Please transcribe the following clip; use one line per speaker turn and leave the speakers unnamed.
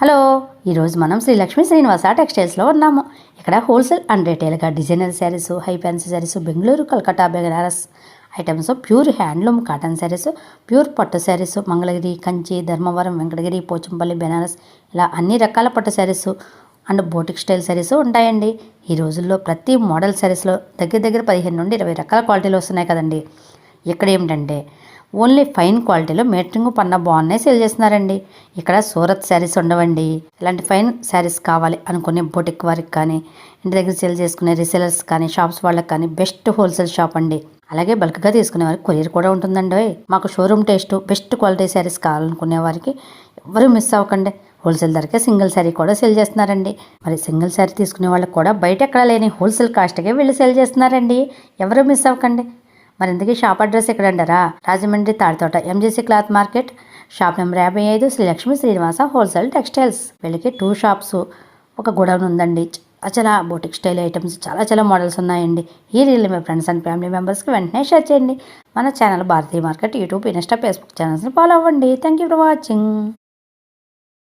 Hello, ఈరోజు మనం శ్రీ లక్ష్మీ శ్రీనివాస టెక్స్టైల్స్లో ఉన్నాము. ఇక్కడ హోల్సేల్ అండ్ రిటైల్గా designer saris, high fancy saris, Bengaluru, Calcutta, Banaras items, pure handloom cotton saris, pure పట్టు శారీస్, మంగళగిరి, కంచి, ధర్మవరం, వెంకటగిరి, పోచంపల్లి, బెనారస్ ఇలా అన్ని రకాల పట్టు saris and boutique style saris ఉంటాయండి. ఈ రోజుల్లో ప్రతి మోడల్ శారీస్లో దగ్గర 15 నుండి 20 రకాల క్వాలిటీలు వస్తున్నాయి కదండి. ఇక్కడ ఏమిటంటే ఓన్లీ ఫైన్ క్వాలిటీలో మేటరింగ్ పన్న బాగున్నాయి సేల్ చేస్తున్నారండి. ఇక్కడ సూరత్ శారీస్ ఉండవండి. ఇలాంటి ఫైన్ శారీస్ కావాలి అనుకునే బొటిక్ వారికి కానీ, ఇంటి దగ్గర సేల్ చేసుకునే రీసేలర్స్ కానీ, షాప్స్ వాళ్ళకి కానీ బెస్ట్ హోల్సేల్ షాప్ అండి. అలాగే బల్క్గా తీసుకునే వారికి కొరియర్ కూడా ఉంటుందండి. మాకు showroom taste best quality saris కావాలనుకునే వారికి ఎవరు మిస్ అవ్వకండి. హోల్సేల్ ధరకే సింగిల్ శారీ కూడా సేల్ చేస్తున్నారండి. మరి సింగిల్ శారీ తీసుకునే వాళ్ళకి కూడా బయట ఎక్కడా లేని హోల్సేల్ కాస్ట్కే వీళ్ళు సేల్ చేస్తున్నారండి. ఎవరు మిస్ అవ్వకండి. మరి ఇందుకే షాప్ అడ్రస్ ఎక్కడ అంటారా? Rajahmundry Taditota MGC cloth market, shop number 55, Shri Lakshmi Srinivasa wholesale textiles. వీళ్ళకి 2 షాప్స్, ఒక గోడౌన్ ఉందండి. చాలా బోటిక్ స్టైల్ ఐటమ్స్ చాలా మోడల్స్ ఉన్నాయండి. ఈ రీల్ మీ ఫ్రెండ్స్ అండ్ ఫ్యామిలీ మెంబర్స్కి వెంటనే షేర్ చేయండి. మన channel Bharatiya market YouTube, Insta, Facebook ఛానల్స్ని ఫాలో అవ్వండి. Thank you for watching.